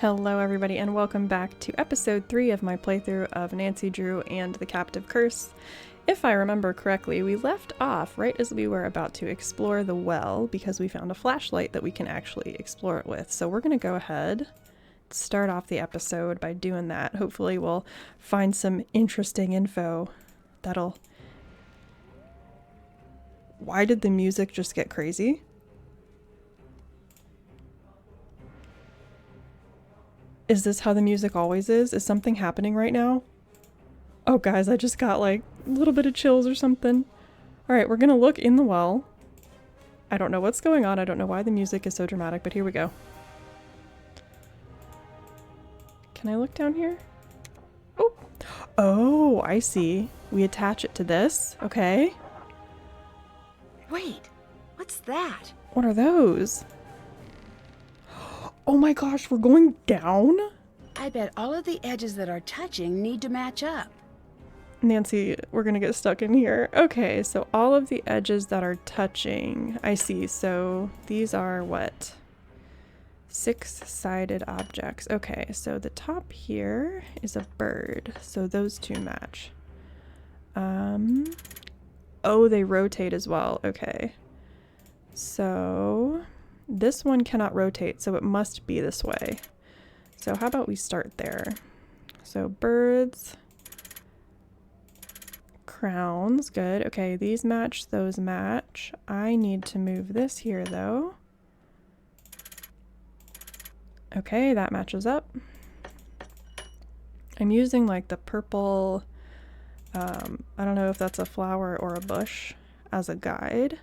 Hello everybody and welcome back to episode 3 of my playthrough of Nancy Drew and the Captive Curse. If I remember correctly, we left off right as we were about to explore the well because we found a flashlight that we can actually explore it with. So we're going to go ahead and start off the episode by doing that. Hopefully we'll find some interesting info that'll... Why did the music just get crazy? Is this how the music always is? Is something happening right now? Oh guys, I just got like a little bit of chills or something. Alright, we're gonna look in the well. I don't know what's going on. I don't know why the music is so dramatic, but here we go. Can I look down here? Oh! Oh, I see. We attach it to this. Okay. Wait, what's that? What are those? Oh my gosh, we're going down? I bet all of the edges that are touching need to match up. Nancy, we're gonna get stuck in here. Okay, so all of the edges that are touching. I see, so these are what? 6-sided objects. Okay, so the top here is a bird, so those two match. Oh, they rotate as well. Okay. So this one cannot rotate, so it must be this way. So how about we start there? So birds, crowns, good. Okay, these match, those match. I need to move this here though. Okay, that matches up. I'm using like the purple, I don't know if that's a flower or a bush, as a guide.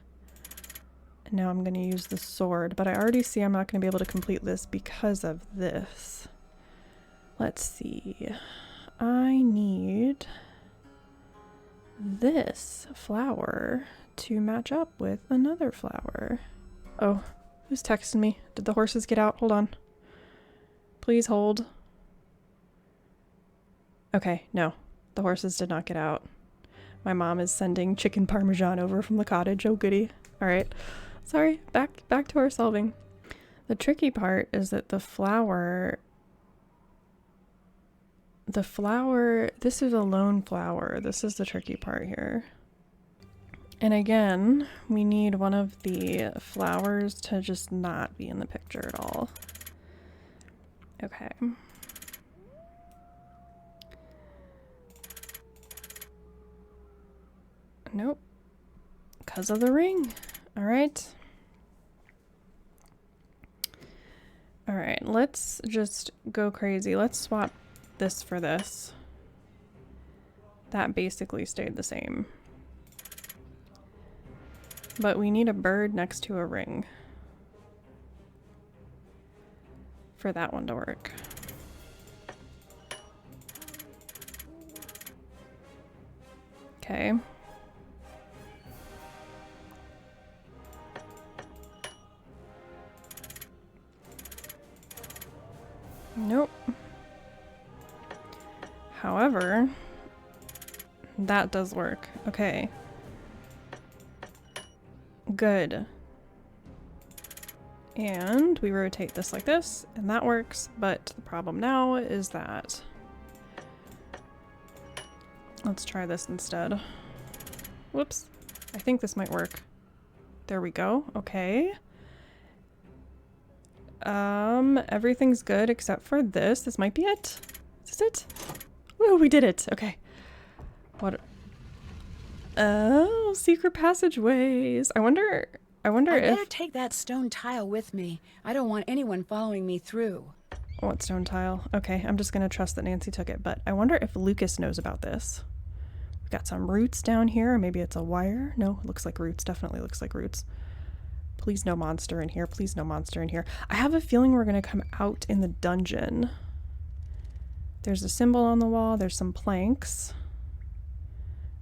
Now I'm going to use the sword, but I already see I'm not going to be able to complete this because of this. Let's see. I need this flower to match up with another flower. Oh, who's texting me? Did the horses get out? Hold on. Please hold. Okay, no. The horses did not get out. My mom is sending chicken parmesan over from the cottage. Oh, goody. All right. Sorry, back to our solving. The tricky part is that the flower, this is a lone flower. This is the tricky part here. And again, we need one of the flowers to just not be in the picture at all. Okay. Nope. Because of the ring. All right. All right, let's just go crazy. Let's swap this for this. That basically stayed the same. But we need a bird next to a ring for that one to work. Okay. Nope. However, that does work. Okay. Good. And we rotate this like this, and that works, but the problem now is that... Let's try this instead. Whoops. I think this might work. There we go. Okay. Everything's good except for this. This might be it. Is this it? Woo, we did it. Okay. What? Oh, secret passageways. I wonder I if... better take that stone tile with me. I don't want anyone following me through. What stone tile? Okay, I'm just gonna trust that Nancy took it, but I wonder if Lucas knows about this. We've got some roots down here. Maybe it's a wire. No, it looks like roots. Definitely looks like roots. Please no monster in here. Please no monster in here. I have a feeling we're going to come out in the dungeon. There's a symbol on the wall. There's some planks.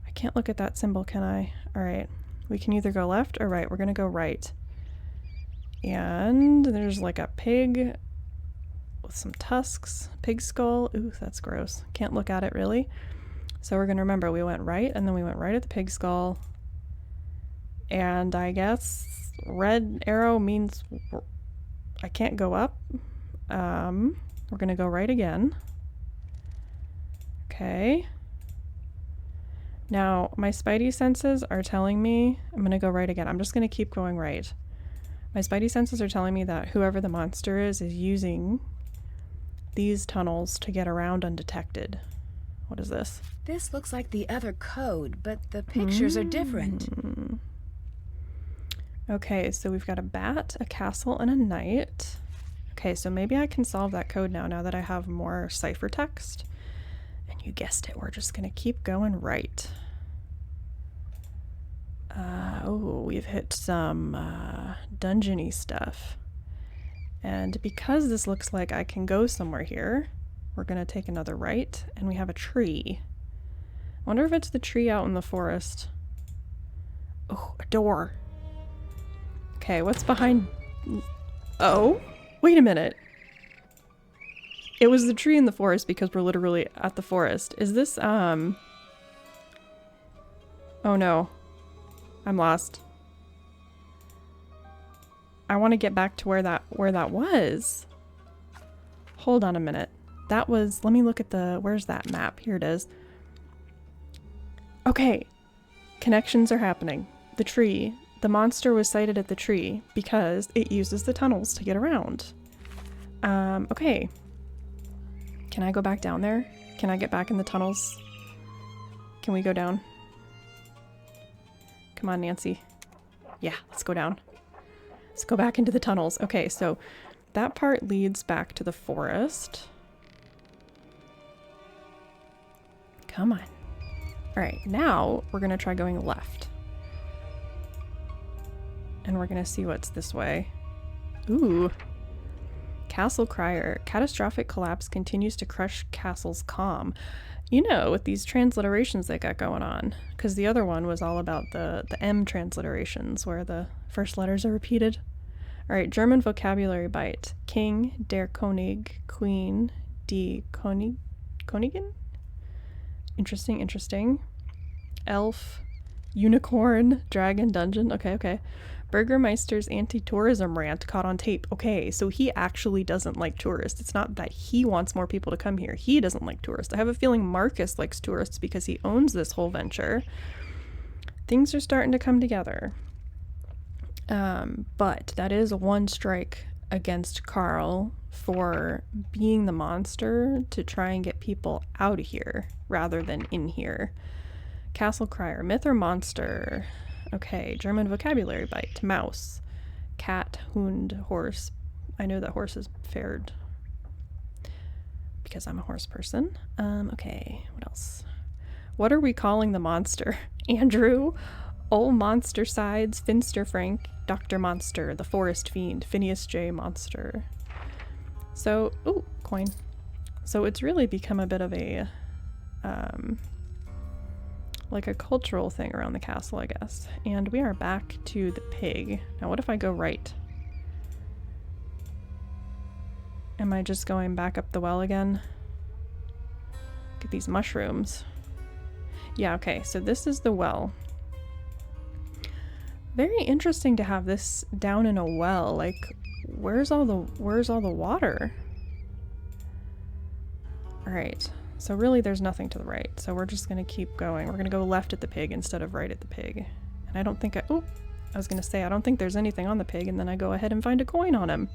I can't look at that symbol, can I? All right. We can either go left or right. We're going to go right. And there's like a pig with some tusks. Pig skull. Ooh, that's gross. Can't look at it really. So we're going to remember we went right and then we went right at the pig skull. And I guess red arrow means I can't go up. We're going to go right again. Okay. Now, my spidey senses are telling me, I'm going to go right again. I'm just going to keep going right. My spidey senses are telling me that whoever the monster is using these tunnels to get around undetected. What is this? This looks like the other code, but the pictures are different. Okay, so we've got a bat, a castle, and a knight. Okay, so maybe I can solve that code now that I have more ciphertext. And you guessed it, we're just going to keep going right. Oh, we've hit some dungeony stuff. And because this looks like I can go somewhere here, we're going to take another right, and we have a tree. I wonder if it's the tree out in the forest. Oh, a door. Okay, what's behind... Oh, wait a minute. It was the tree in the forest because we're literally at the forest. Is this, Oh no. I'm lost. I want to get back to where that was. Hold on a minute. That was... Let me look at the... Where's that map? Here it is. Okay. Connections are happening. The tree... The monster was sighted at the tree because it uses the tunnels to get around. Okay. Can I go back down there? Can I get back in the tunnels? Can we go down? Come on, Nancy. Yeah, let's go down. Let's go back into the tunnels. Okay, so that part leads back to the forest. Come on. All right, now we're going to try going left. And we're going to see what's this way. Ooh. Castle Crier. Catastrophic collapse continues to crush castle's calm. You know, with these transliterations they got going on. Because the other one was all about the M transliterations, where the first letters are repeated. Alright, German vocabulary bite. King, der König, Queen, die Königin? Interesting, interesting. Elf, unicorn, dragon, dungeon. Okay. Burgermeister's anti-tourism rant caught on tape. Okay, so he actually doesn't like tourists. It's not that he wants more people to come here. He doesn't like tourists. I have a feeling Marcus likes tourists because he owns this whole venture. Things are starting to come together. But that is one strike against Karl for being the monster to try and get people out of here rather than in here. Castle Crier. Myth or monster? Okay, German vocabulary bite. Mouse. Cat, Hund, horse. I know that horses fared because I'm a horse person. Okay, what else? What are we calling the monster? Andrew? Ol' Monster Sides, Finster Frank, Dr. Monster, the Forest Fiend, Phineas J. Monster. So, ooh, coin. So it's really become a bit of a, like a cultural thing around the castle, I guess. And we are back to the pig. Now what if I go right? Am I just going back up the well again? Look at these mushrooms. Yeah, okay, so this is the well. Very interesting to have this down in a well. Like, where's all the water? Alright. So really there's nothing to the right, so we're just going to keep going. We're going to go left at the pig instead of right at the pig. And I don't think I was going to say, I don't think there's anything on the pig, and then I go ahead and find a coin on him.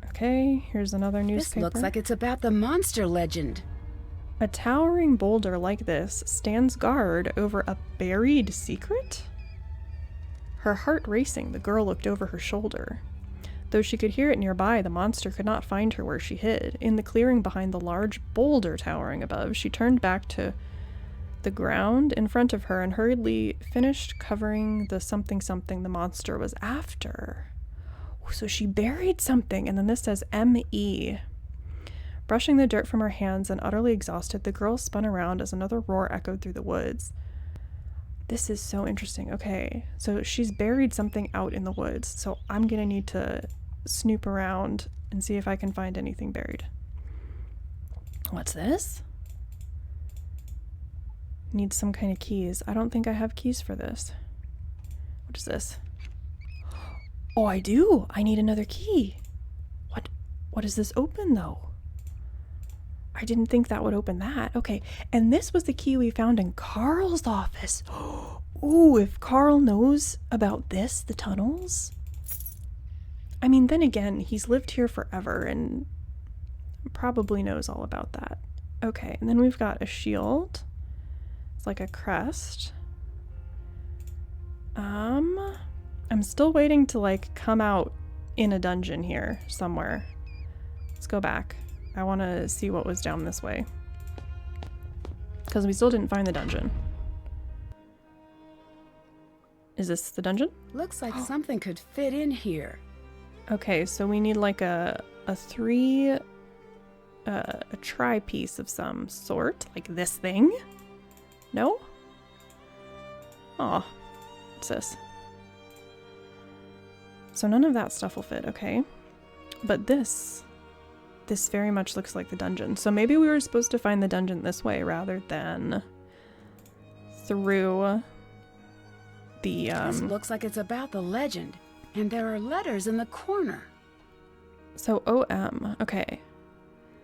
Okay, here's another newspaper. This looks like it's about the monster legend. A towering boulder like this stands guard over a buried secret? Her heart racing, the girl looked over her shoulder. Though she could hear it nearby, the monster could not find her where she hid. In the clearing behind the large boulder towering above, she turned back to the ground in front of her and hurriedly finished covering the something the monster was after. So she buried something, and then this says M.E. Brushing the dirt from her hands and utterly exhausted, the girl spun around as another roar echoed through the woods. This is so interesting. Okay, so she's buried something out in the woods, so I'm gonna need to snoop around and see if I can find anything buried. What's this? Need some kind of keys. I don't think I have keys for this. What is this? Oh, I do. I need another key. What does this open, though? I didn't think that would open that. Okay, and this was the key we found in Karl's office. Ooh, if Karl knows about this, the tunnels. I mean, then again, he's lived here forever and probably knows all about that. Okay, and then we've got a shield. It's like a crest. I'm still waiting to like come out in a dungeon here somewhere. Let's go back. I want to see what was down this way. Because we still didn't find the dungeon. Is this the dungeon? Looks like something could fit in here. Okay, so we need like a tri piece of some sort, like this thing. No? Oh, what's this? So none of that stuff will fit, okay. But this very much looks like the dungeon. So maybe we were supposed to find the dungeon this way rather than through the, This looks like it's about the legend. And there are letters in the corner. So OM, okay.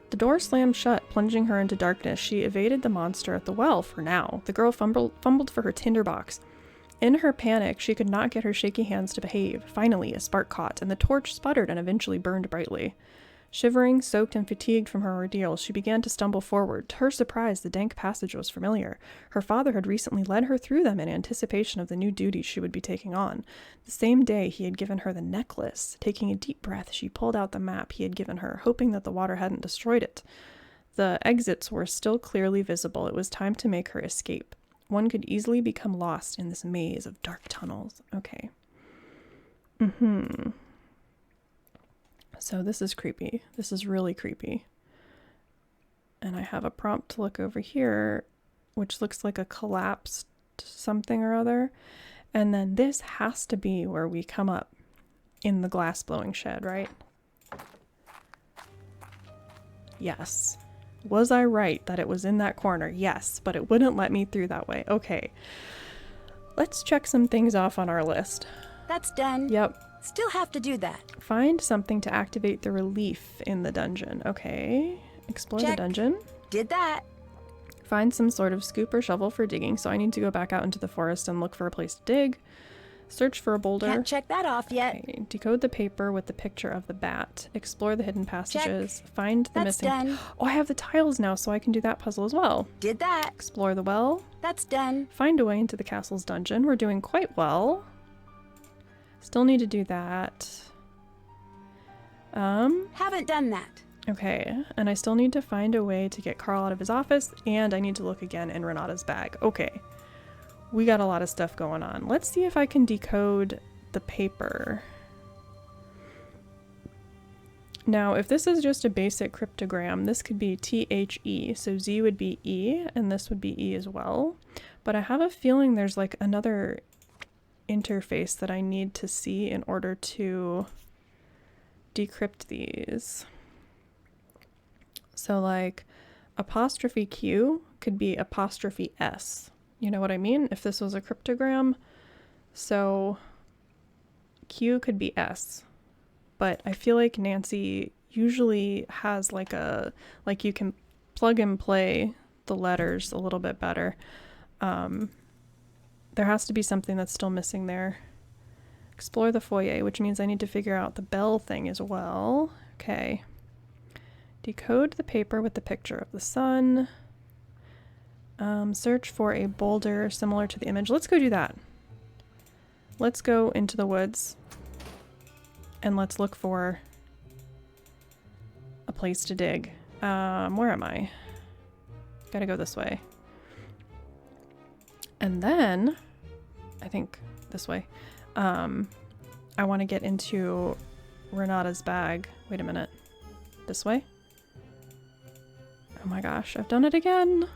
The door slammed shut, plunging her into darkness. She evaded the monster at the well for now. The girl fumbled for her tinderbox. In her panic, she could not get her shaky hands to behave. Finally, a spark caught, and the torch sputtered and eventually burned brightly. Shivering, soaked, and fatigued from her ordeal, she began to stumble forward. To her surprise, the dank passage was familiar. Her father had recently led her through them in anticipation of the new duties she would be taking on. The same day, he had given her the necklace. Taking a deep breath, she pulled out the map he had given her, hoping that the water hadn't destroyed it. The exits were still clearly visible. It was time to make her escape. One could easily become lost in this maze of dark tunnels. Okay. So this is creepy. This is really creepy. And I have a prompt to look over here, which looks like a collapsed something or other. And then this has to be where we come up in the glass blowing shed, right? Yes. Was I right that it was in that corner? Yes, but it wouldn't let me through that way. Okay. Let's check some things off on our list. That's done. Yep. Still have to do that. Find something to activate the relief in the dungeon. Okay. Explore Check. the dungeon. Did that. Find some sort of scoop or shovel for digging, so I need to go back out into the forest and look for a place to dig. Search for a boulder. Can't check that off yet. Okay. Decode the paper with the picture of the bat. Explore the hidden passages. Check. Find the That's missing... done. Oh, I have the tiles now, so I can do that puzzle as well. Did that. Explore the well. That's done. Find a way into the castle's dungeon. We're doing quite well. Still need to do that. Haven't done that. Okay, and I still need to find a way to get Karl out of his office, and I need to look again in Renata's bag. Okay, we got a lot of stuff going on. Let's see if I can decode the paper. Now, if this is just a basic cryptogram, this could be THE, so Z would be E, and this would be E as well. But I have a feeling there's like another interface that I need to see in order to decrypt these. So like apostrophe Q could be apostrophe S. You know what I mean? If this was a cryptogram. So Q could be S. But I feel like Nancy usually has like you can plug and play the letters a little bit better. There has to be something that's still missing there. Explore the foyer, which means I need to figure out the bell thing as well. Okay. Decode the paper with the picture of the sun. Search for a boulder similar to the image. Let's go do that. Let's go into the woods and let's look for a place to dig. Where am I? Gotta go this way. And then, I think this way, I want to get into Renata's bag. Wait a minute. This way? Oh my gosh, I've done it again.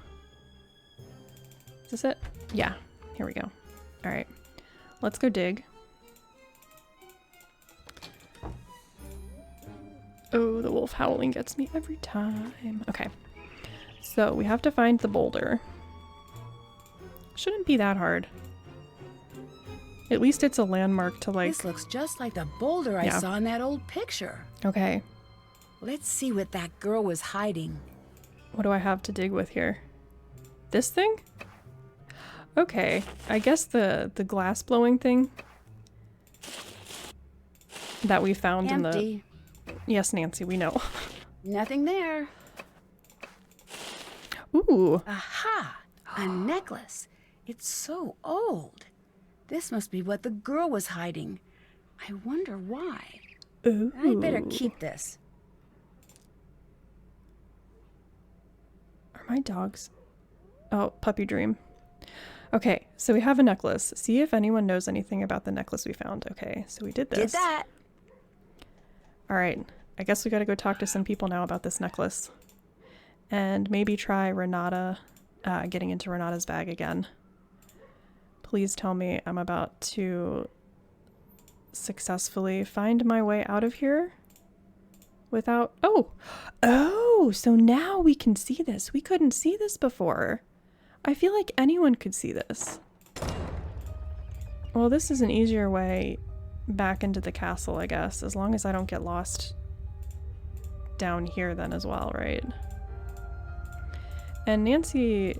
Is this it? Yeah, here we go. All right, let's go dig. Oh, the wolf howling gets me every time. Okay, so we have to find the boulder. Shouldn't be that hard. At least it's a landmark to like... This looks just like the boulder I Yeah. saw in that old picture. Okay, Let's see what that girl was hiding. what do I have to dig with here? This thing? Okay, I guess the glass blowing thing that we found in the... Empty. Yes, Nancy, we know. Nothing there. Ooh, Aha! A necklace. It's so old. This must be what the girl was hiding. I wonder why. ooh. I better keep this. Are my dogs? Oh, puppy dream. Okay, so we have a necklace. See if anyone knows anything about the necklace we found. Okay, so we did this. Did that. All right, I guess we gotta go talk to some people now about this necklace. And maybe try Renata, getting into Renata's bag again. Please tell me I'm about to successfully find my way out of here without... Oh, so now we can see this. We couldn't see this before. I feel like anyone could see this. Well, this is an easier way back into the castle, I guess, as long as I don't get lost down here then as well, right? And Nancy...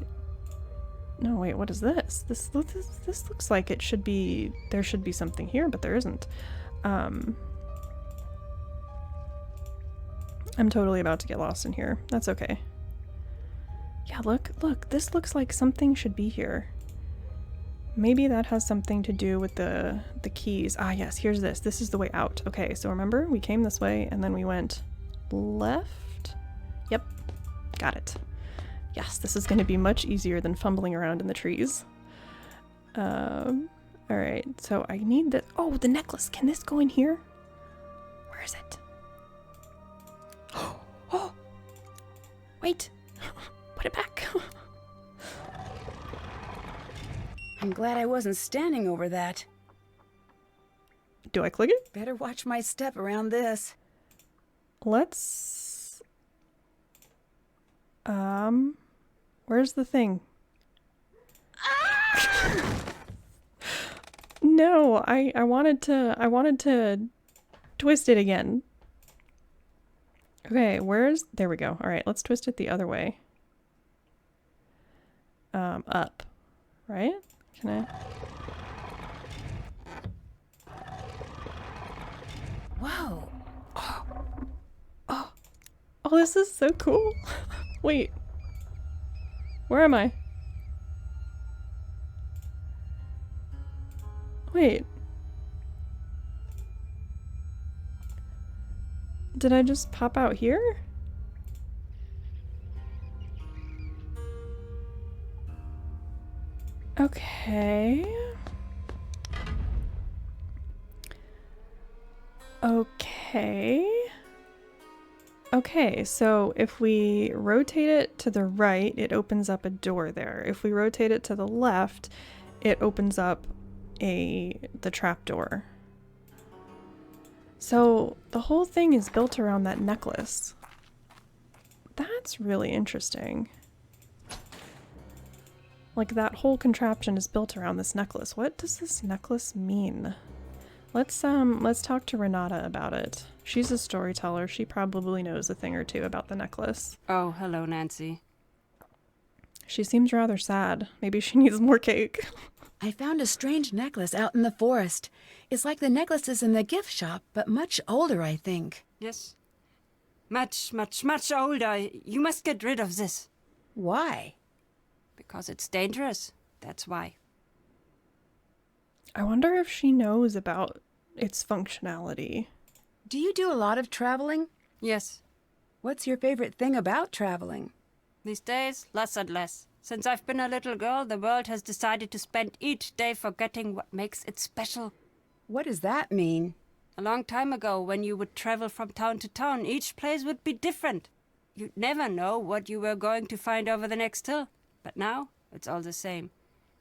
No, wait, what is this? This looks like it should be... There should be something here, but there isn't. I'm totally about to get lost in here. That's okay. Yeah, look, this looks like something should be here. Maybe that has something to do with the keys. Ah, yes, here's this. This is the way out. Okay, so remember, we came this way, and then we went left? Yep, got it. Yes, this is going to be much easier than fumbling around in the trees. Alright, so I need the... Oh, the necklace! Can this go in here? Where is it? Oh! Wait! Put it back! I'm glad I wasn't standing over that. Do I click it? Better watch my step around this. Let's... Where's the thing? No, I wanted to twist it again. Okay, there we go. All right, let's twist it the other way. Up, right? Can I? Whoa. Oh, this is so cool. Wait. Where am I? Wait. Did I just pop out here? Okay. Okay, so if we rotate it to the right, it opens up a door there. If we rotate it to the left, it opens up the trap door. So the whole thing is built around that necklace. That's really interesting. Like that whole contraption is built around this necklace. What does this necklace mean? Let's talk to Renata about it. She's a storyteller. She probably knows a thing or two about the necklace. Oh, hello, Nancy. She seems rather sad. Maybe she needs more cake. I found a strange necklace out in the forest. It's like the necklaces in the gift shop, but much older, I think. Yes. Much, much, much older. You must get rid of this. Why? Because it's dangerous. That's why. I wonder if she knows about its functionality. Do you do a lot of traveling? Yes. What's your favorite thing about traveling? These days, less and less. Since I've been a little girl, the world has decided to spend each day forgetting what makes it special. What does that mean? A long time ago, when you would travel from town to town, each place would be different. You'd never know what you were going to find over the next hill. But now, it's all the same.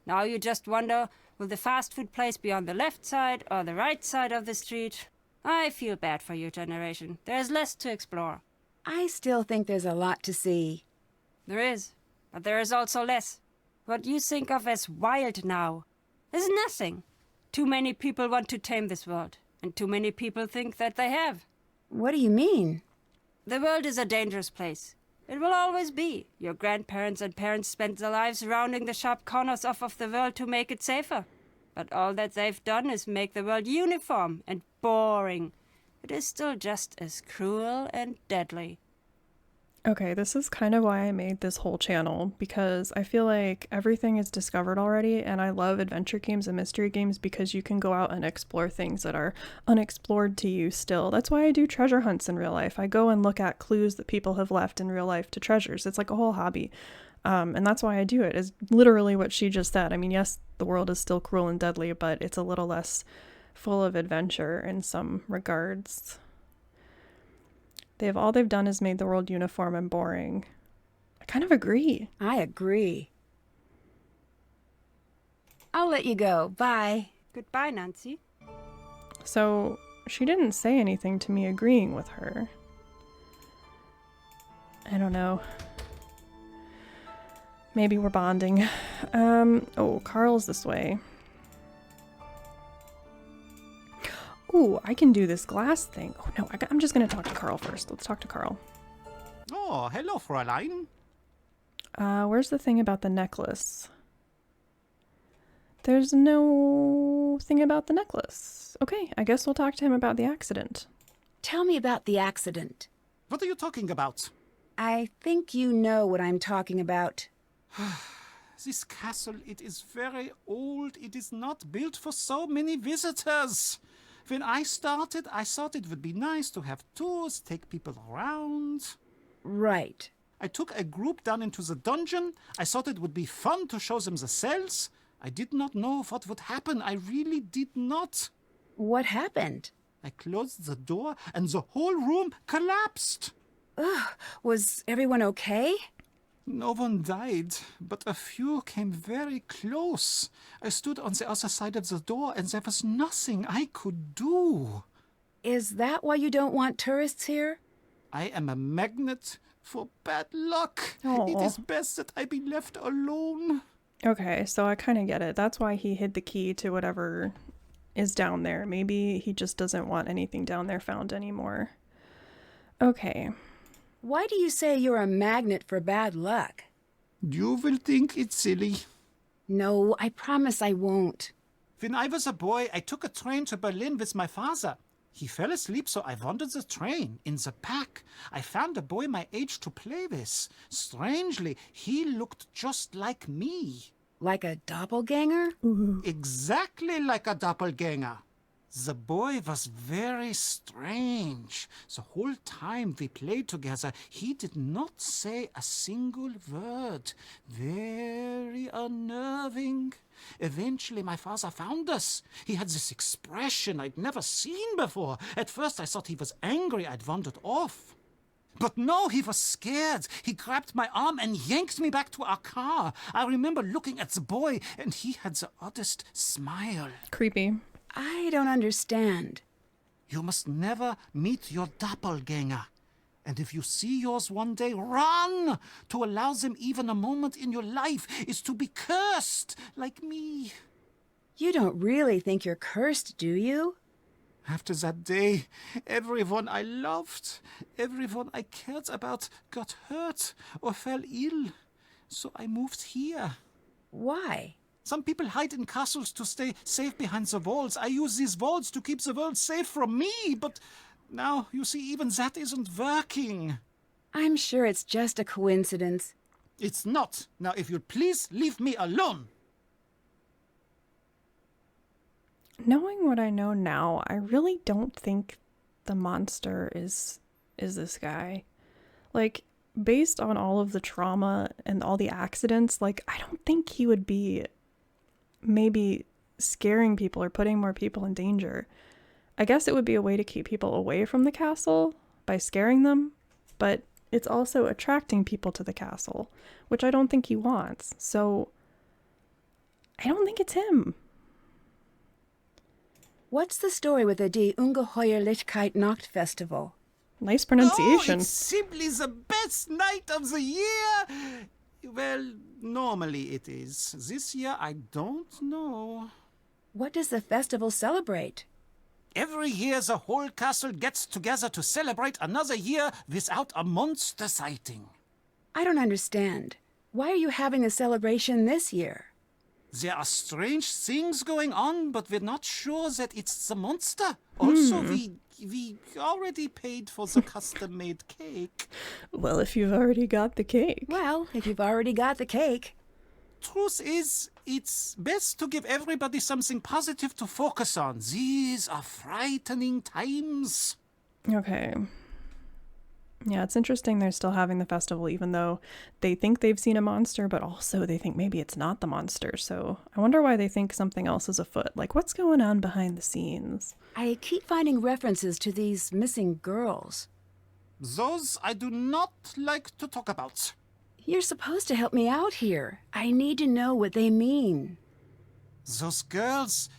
Now you just wonder, will the fast food place be on the left side or the right side of the street? I feel bad for your generation. There's less to explore. I still think there's a lot to see. There is, but there is also less. What you think of as wild now is nothing. Too many people want to tame this world, and too many people think that they have. What do you mean? The world is a dangerous place. It will always be. Your grandparents and parents spent their lives rounding the sharp corners off of the world to make it safer. But all that they've done is make the world uniform and boring. It is still just as cruel and deadly. Okay, this is kind of why I made this whole channel, because I feel like everything is discovered already, and I love adventure games and mystery games because you can go out and explore things that are unexplored to you still. That's why I do treasure hunts in real life. I go and look at clues that people have left in real life to treasures. It's like a whole hobby. And that's why I do it, is literally what she just said. I mean, yes, the world is still cruel and deadly, but it's a little less full of adventure in some regards. All they've done is made the world uniform and boring. I kind of agree. I agree. I'll let you go. Bye. Goodbye, Nancy. So she didn't say anything to me agreeing with her. I don't know. Maybe we're bonding. Oh, Karl's this way. Ooh, I can do this glass thing. Oh no, I'm just gonna talk to Karl first. Let's talk to Karl. Oh, hello, Fräulein. Where's the thing about the necklace? There's no thing about the necklace. Okay, I guess we'll talk to him about the accident. Tell me about the accident. What are you talking about? I think you know what I'm talking about. This castle, it is very old. It is not built for so many visitors. When I started, I thought it would be nice to have tours, take people around. Right. I took a group down into the dungeon. I thought it would be fun to show them the cells. I did not know what would happen. I really did not. What happened? I closed the door and the whole room collapsed. Ugh, was everyone okay? No one died, but a few came very close. I stood on the other side of the door and there was nothing I could do. Is that why you don't want tourists here? I am a magnet for bad luck. It Aw. is best that I be left alone. Okay, so I kind of get it. That's why he hid the key to whatever is down there. Maybe he just doesn't want anything down there found anymore. Okay. Why do you say you're a magnet for bad luck? You will think it's silly. No, I promise I won't. When I was a boy, I took a train to Berlin with my father. He fell asleep, so I wandered the train. In the back, I found a boy my age to play with. Strangely, he looked just like me. Like a doppelganger? Exactly like a doppelganger. The boy was very strange. The whole time we played together, he did not say a single word. Very unnerving. Eventually, my father found us. He had this expression I'd never seen before. At first, I thought he was angry I'd wandered off. But no, he was scared. He grabbed my arm and yanked me back to our car. I remember looking at the boy, and he had the oddest smile. Creepy. I don't understand. You must never meet your doppelganger. And if you see yours one day, run! To allow them even a moment in your life is to be cursed, like me. You don't really think you're cursed, do you? After that day, everyone I loved, everyone I cared about got hurt or fell ill. So I moved here. Why? Some people hide in castles to stay safe behind the walls. I use these walls to keep the world safe from me, but now, you see, even that isn't working. I'm sure it's just a coincidence. It's not. Now, if you'll please leave me alone. Knowing what I know now, I really don't think the monster is this guy. Like, based on all of the trauma and all the accidents, like, I don't think he would be maybe scaring people or putting more people in danger. I guess it would be a way to keep people away from the castle by scaring them, but it's also attracting people to the castle, which I don't think he wants. So I don't think it's him. What's the story with the Die Ungeheuerlichkeit Nacht Festival? Nice pronunciation. Oh, it's simply the best night of the year. Well, normally it is. This year, I don't know. What does the festival celebrate? Every year the whole castle gets together to celebrate another year without a monster sighting. I don't understand. Why are you having a celebration this year? There are strange things going on, but we're not sure that it's the monster. Also, we already paid for the custom-made cake. Well, if you've already got the cake. Well, if you've already got the cake. Truth is, it's best to give everybody something positive to focus on. These are frightening times. Okay. Yeah, it's interesting they're still having the festival, even though they think they've seen a monster, but also they think maybe it's not the monster. So I wonder why they think something else is afoot. Like, what's going on behind the scenes? I keep finding references to these missing girls. Those I do not like to talk about. You're supposed to help me out here. I need to know what they mean. Those girls,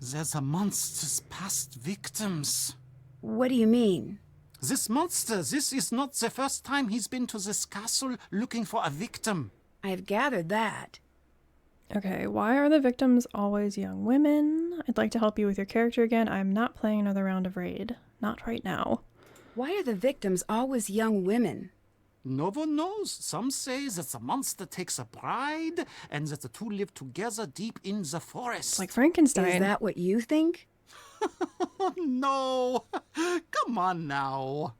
they're the monster's past victims. What do you mean? This monster, this is not the first time he's been to this castle looking for a victim. I've gathered that. Okay, why are the victims always young women? I'd like to help you with your character again. I'm not playing another round of Raid. Not right now. Why are the victims always young women? No one knows. Some say that the monster takes a bride and that the two live together deep in the forest. It's like Frankenstein. Is that what you think? Oh, no. Come on now.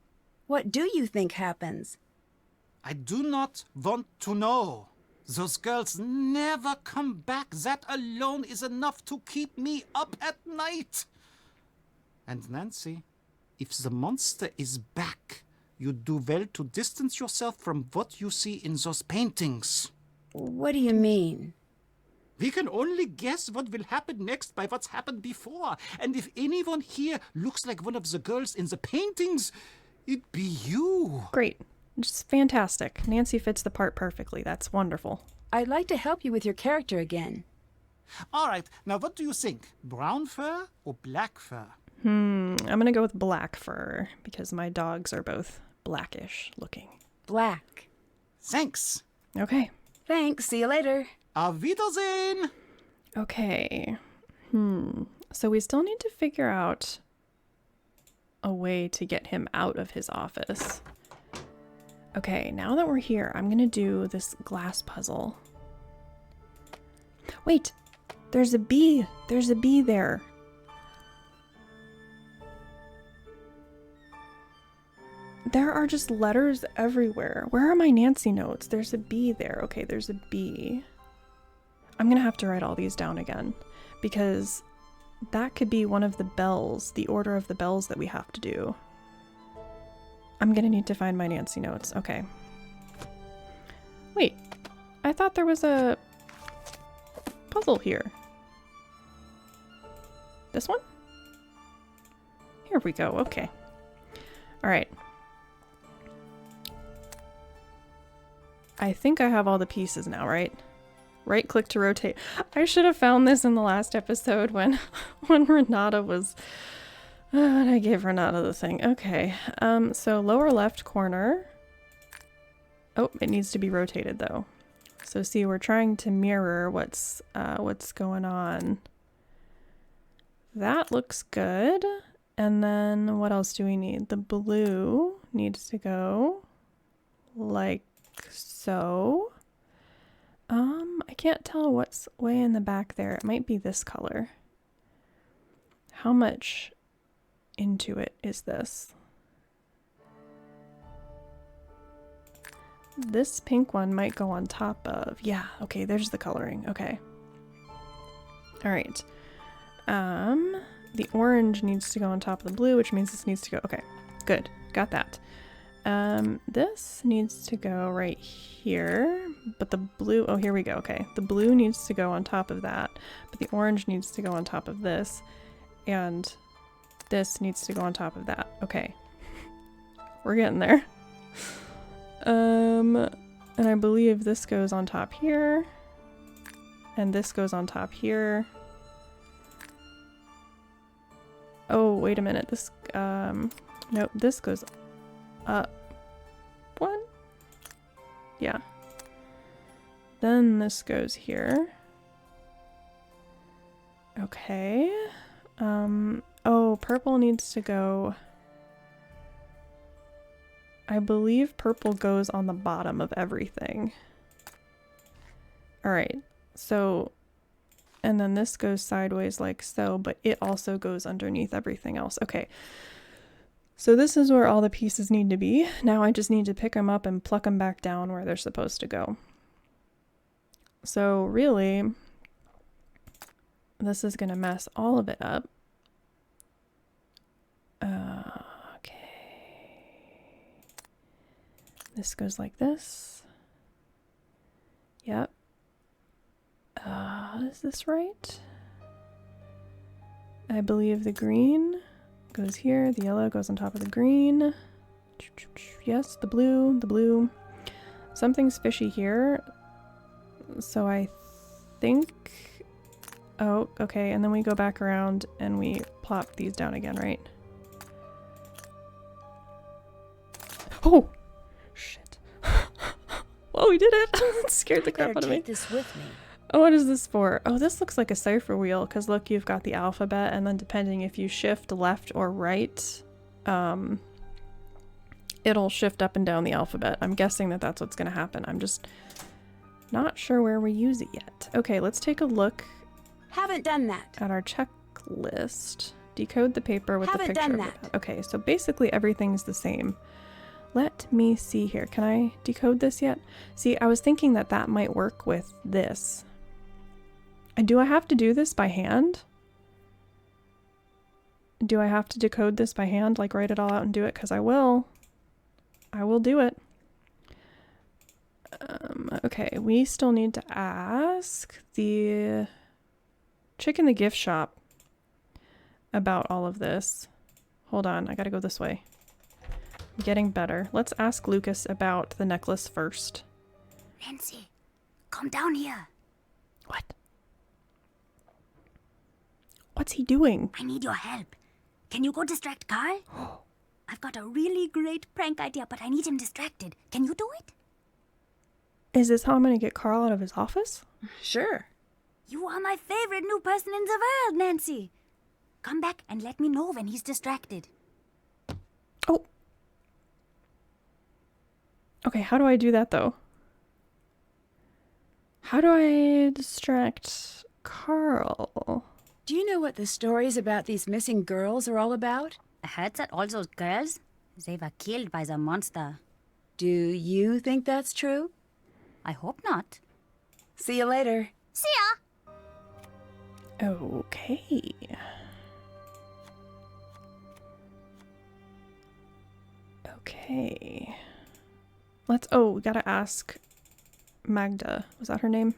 What do you think happens? I do not want to know. Those girls never come back. That alone is enough to keep me up at night. And Nancy, if the monster is back, you do well to distance yourself from what you see in those paintings. What do you mean? We can only guess what will happen next by what's happened before. And if anyone here looks like one of the girls in the paintings, it'd be you. Great. Just fantastic. Nancy fits the part perfectly. That's wonderful. I'd like to help you with your character again. All right, now what do you think? Brown fur or black fur? I'm gonna go with black fur because my dogs are both blackish looking. Black. Thanks. Okay. Thanks. See you later. Auf Wiedersehen. Okay. So we still need to figure out a way to get him out of his office. Okay, now that we're here, I'm gonna do this glass puzzle. Wait, there's a bee. There's a bee there. There are just letters everywhere. Where are my Nancy notes? There's a bee there. Okay, there's a bee. I'm gonna have to write all these down again because that could be one of the bells, the order of the bells that we have to do. I'm gonna need to find my Nancy notes. Okay. Wait, I thought there was a puzzle here. This one? Here we go. Okay. All right. I think I have all the pieces now, right? Right click to rotate. I should have found this in the last episode when Renata was... and I gave Renata the thing. Okay, so lower left corner. Oh, it needs to be rotated though. So see, we're trying to mirror what's going on. That looks good. And then what else do we need? The blue needs to go like so. I can't tell what's way in the back there. It might be this color. How much into it is this? This pink one might go on top of... Yeah, okay, there's the coloring. Okay. All right. The orange needs to go on top of the blue, which means this needs to go... Okay, good. Got that. This needs to go right here, but the blue... Oh, here we go. Okay, the blue needs to go on top of that, but the orange needs to go on top of this, and this needs to go on top of that. Okay. We're getting there. And I believe this goes on top here, and this goes on top here. Oh, wait a minute. This, nope, this goes up one. Yeah. Then this goes here. Okay. Oh, purple needs to go. I believe purple goes on the bottom of everything. All right. So, and then this goes sideways like so, but it also goes underneath everything else. Okay. So this is where all the pieces need to be. Now I just need to pick them up and pluck them back down where they're supposed to go. So really, this is going to mess all of it up. Okay. This goes like this. Yep. Is this right? I believe the green goes here. The yellow goes on top of the green. Yes, the blue. Something's fishy here. So I think... Oh, okay, and then we go back around and we plop these down again, right? Oh! Shit. Oh, we did it! It scared the crap out of me. Take this with me. Oh, what is this for? Oh, this looks like a cipher wheel, because look, you've got the alphabet, and then depending if you shift left or right, it'll shift up and down the alphabet. I'm guessing that that's what's going to happen. I'm just not sure where we use it yet. Okay, let's take a look Haven't done that. at our checklist. Decode the paper with Haven't the picture. done of that. it. Okay, so basically everything's the same. Let me see here. Can I decode this yet? See, I was thinking that that might work with this. And do I have to do this by hand? Do I have to decode this by hand? Like write it all out and do it? Because I will. I will do it. Okay, we still need to ask the chick in the gift shop about all of this. Hold on, I gotta go this way. I'm getting better. Let's ask Lucas about the necklace first. Nancy, come down here. What? What's he doing? I need your help. Can you go distract Karl? I've got a really great prank idea, but I need him distracted. Can you do it? Is this how I'm gonna get Karl out of his office? Sure. You are my favorite new person in the world, Nancy. Come back and let me know when he's distracted. Oh. Okay, how do I do that though? How do I distract Karl? Do you know what the stories about these missing girls are all about? I heard that all those girls, they were killed by the monster. Do you think that's true? I hope not. See you later. See ya! Okay. Okay. Oh, we gotta ask Magda. Was that her name?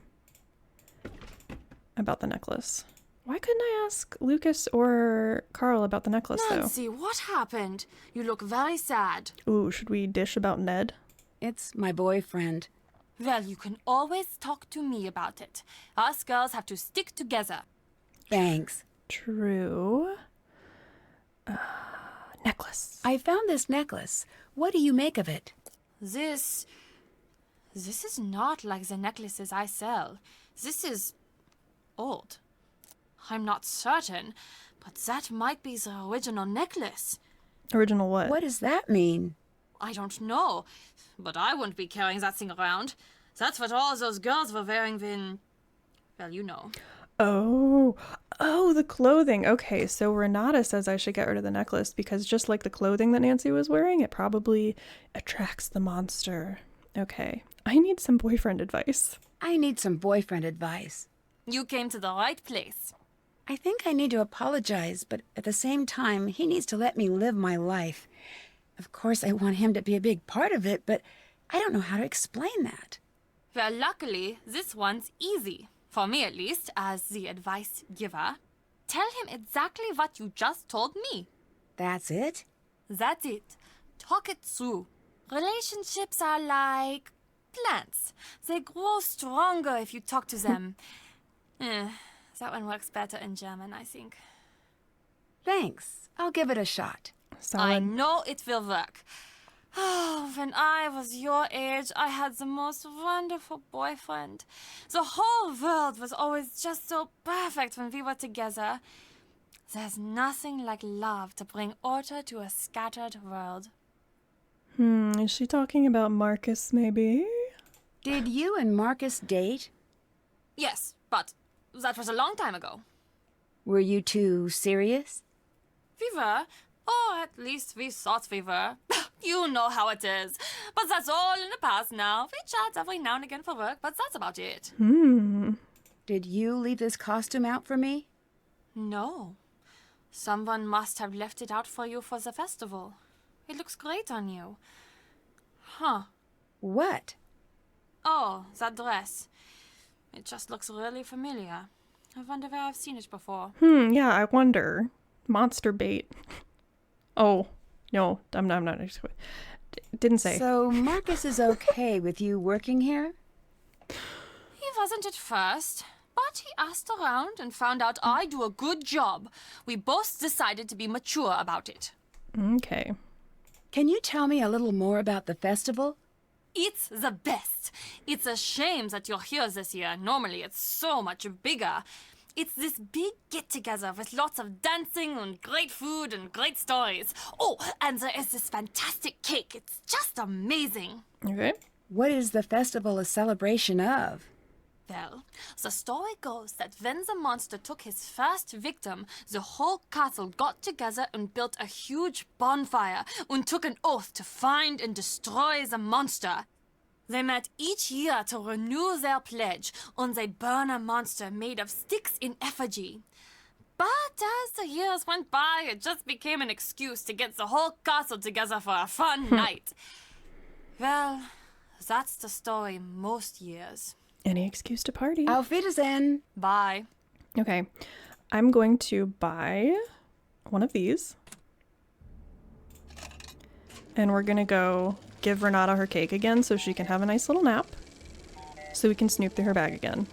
About the necklace. Why couldn't I ask Lucas or Karl about the necklace, Nancy, what happened? You look very sad. though? Ooh, should we dish about Ned? It's my boyfriend. Well, you can always talk to me about it. Us girls have to stick together. Thanks. True. Necklace. I found this necklace. What do you make of it? This is not like the necklaces I sell. This is old. I'm not certain, but that might be the original necklace. Original what? What does that mean? I don't know, but I wouldn't be carrying that thing around. That's what all those girls were wearing when... Well, you know. Oh, the clothing. Okay, so Renata says I should get rid of the necklace because just like the clothing that Nancy was wearing, it probably attracts the monster. Okay, I need some boyfriend advice. I need some boyfriend advice. You came to the right place. I think I need to apologize, but at the same time, he needs to let me live my life. Of course, I want him to be a big part of it, but I don't know how to explain that. Well, luckily, this one's easy. For me, at least, as the advice giver. Tell him exactly what you just told me. That's it? That's it. Talk it through. Relationships are like plants. They grow stronger if you talk to them. That one works better in German, I think. Thanks. I'll give it a shot. I Solid. know it will work. Oh, when I was your age, I had the most wonderful boyfriend. The whole world was always just so perfect when we were together. There's nothing like love to bring order to a scattered world. Is she talking about Marcus, maybe? Did you and Marcus date? Yes, but that was a long time ago. Were you two serious? We were. Or at least we thought we were. You know how it is. But that's all in the past now. We chat every now and again for work, but that's about it. Did you leave this costume out for me? No. Someone must have left it out for you for the festival. It looks great on you. Huh. What? Oh, that dress. It just looks really familiar. I wonder where I've seen it before. Yeah, I wonder. Monster bait. Oh, no, I'm not. Didn't say. So Marcus is okay with you working here? He wasn't at first, but he asked around and found out I do a good job. We both decided to be mature about it. Okay. Can you tell me a little more about the festival? It's the best. It's a shame that you're here this year. Normally it's so much bigger. It's this big get-together with lots of dancing and great food and great stories. Oh, and there is this fantastic cake. It's just amazing. Okay. What is the festival a celebration of? Well, the story goes that when the monster took his first victim, the whole castle got together and built a huge bonfire and took an oath to find and destroy the monster. They met each year to renew their pledge, and they burn a monster made of sticks in effigy. But as the years went by, it just became an excuse to get the whole castle together for a fun night. Well, that's the story most years. Any excuse to party. Auf Wiedersehen. Bye. Okay. I'm going to buy one of these. And we're going to go give Renata her cake again so she can have a nice little nap. So we can snoop through her bag again.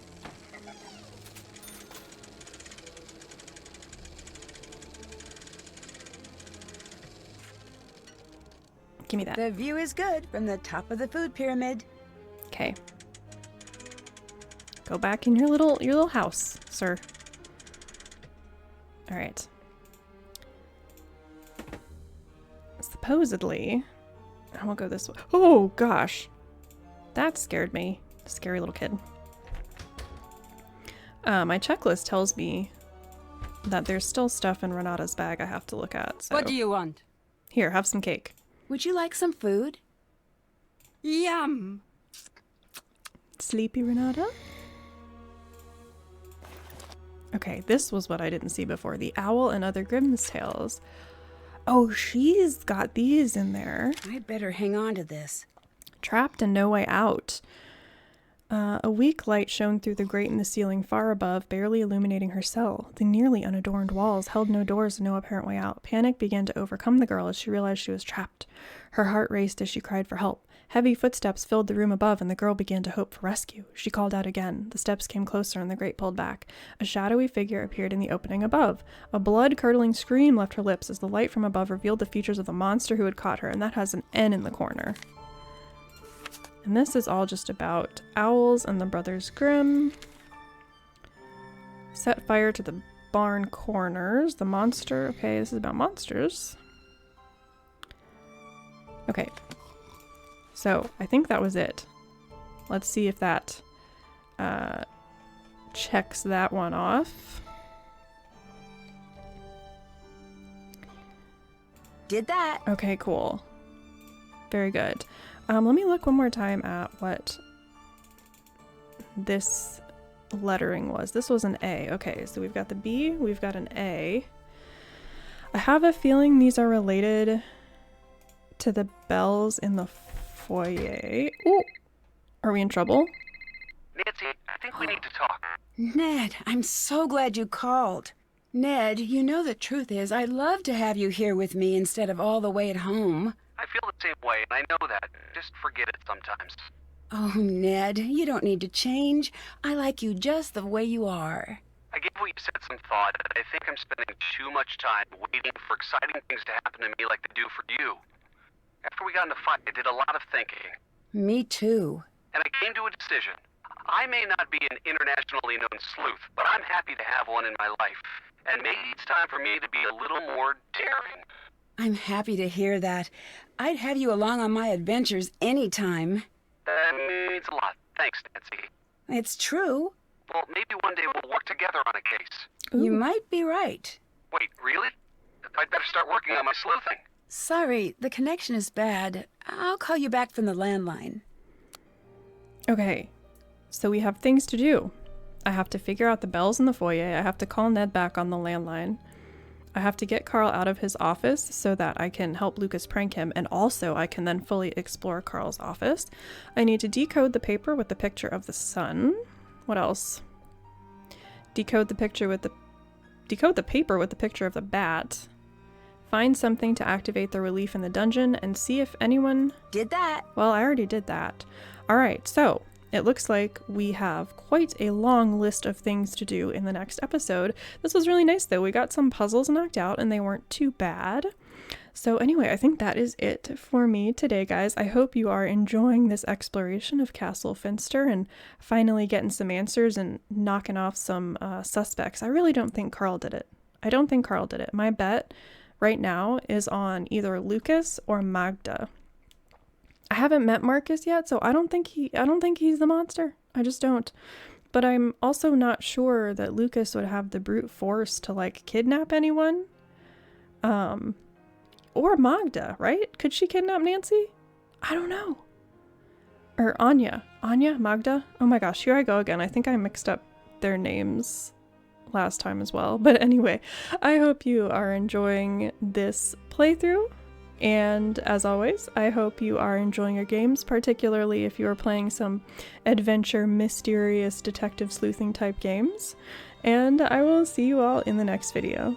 Give me that. The view is good from the top of the food pyramid. Okay. Go back in your little house, sir. All right. Supposedly, I will go this way. Oh gosh, that scared me. Scary little kid. My checklist tells me that there's still stuff in Renata's bag I have to look at. So What do you want? here, have some cake. Would you like some food? Yum! Sleepy Renata? Okay, this was what I didn't see before. The Owl and Other Grimm's Tales. Oh, she's got these in there. I'd better hang on to this. Trapped and No Way Out. A weak light shone through the grate in the ceiling far above, barely illuminating her cell. The nearly unadorned walls held no doors and no apparent way out. Panic began to overcome the girl as she realized she was trapped. Her heart raced as she cried for help. Heavy footsteps filled the room above, and the girl began to hope for rescue. She called out again. The steps came closer, and the grate pulled back. A shadowy figure appeared in the opening above. A blood-curdling scream left her lips as the light from above revealed the features of the monster who had caught her, and that has an N in the corner. And this is all just about owls and the Brothers Grimm. Set fire to the barn corners. The monster. Okay, this is about monsters. Okay. So, I think that was it. Let's see if that checks that one off. Did that. Okay, cool. Very good. Let me look one more time at what this lettering was. This was an A. Okay, so we've got the B, we've got an A. I have a feeling these are related to the bells in the foyer. Ooh! Are we in trouble? Nancy, I think we need to talk. Ned, I'm so glad you called. Ned, you know the truth is I'd love to have you here with me instead of all the way at home. I feel the same way, and I know that. Just forget it sometimes. Oh, Ned, you don't need to change. I like you just the way you are. I gave what you said some thought, and I think I'm spending too much time waiting for exciting things to happen to me like they do for you. After we got in the fight, I did a lot of thinking, Me too. and I came to a decision. I may not be an internationally known sleuth, but I'm happy to have one in my life. And maybe it's time for me to be a little more daring. I'm happy to hear that. I'd have you along on my adventures anytime. That means a lot. Thanks, Nancy. It's true. Well, maybe one day we'll work together on a case. You Ooh. might be right. Wait, really? I'd better start working on my sleuthing. Sorry, the connection is bad. I'll call you back from the landline. Okay, so we have things to do. I have to figure out the bells in the foyer. I have to call Ned back on the landline. I have to get Karl out of his office so that I can help Lucas prank him, and also I can then fully explore Karl's office. I need to decode the paper with the picture of the sun. What else? Decode the paper with the picture of the bat. Find something to activate the relief in the dungeon and see if anyone... Did that. Well, I already did that. Alright, so it looks like we have quite a long list of things to do in the next episode. This was really nice though. We got some puzzles knocked out and they weren't too bad. So anyway, I think that is it for me today, guys. I hope you are enjoying this exploration of Castle Finster and finally getting some answers and knocking off some suspects. I really don't think Karl did it. I don't think Karl did it. My bet right now is on either Lucas or Magda. I haven't met Marcus yet, so I don't think he's the monster. I just don't. But I'm also not sure that Lucas would have the brute force to like kidnap anyone. Or Magda, right? Could she kidnap Nancy? I don't know. Or Anya. Anya? Magda? Oh my gosh, here I go again. I think I mixed up their names last time as well. But anyway, I hope you are enjoying this playthrough. And as always, I hope you are enjoying your games, particularly if you are playing some adventure, mysterious, detective sleuthing type games. And I will see you all in the next video.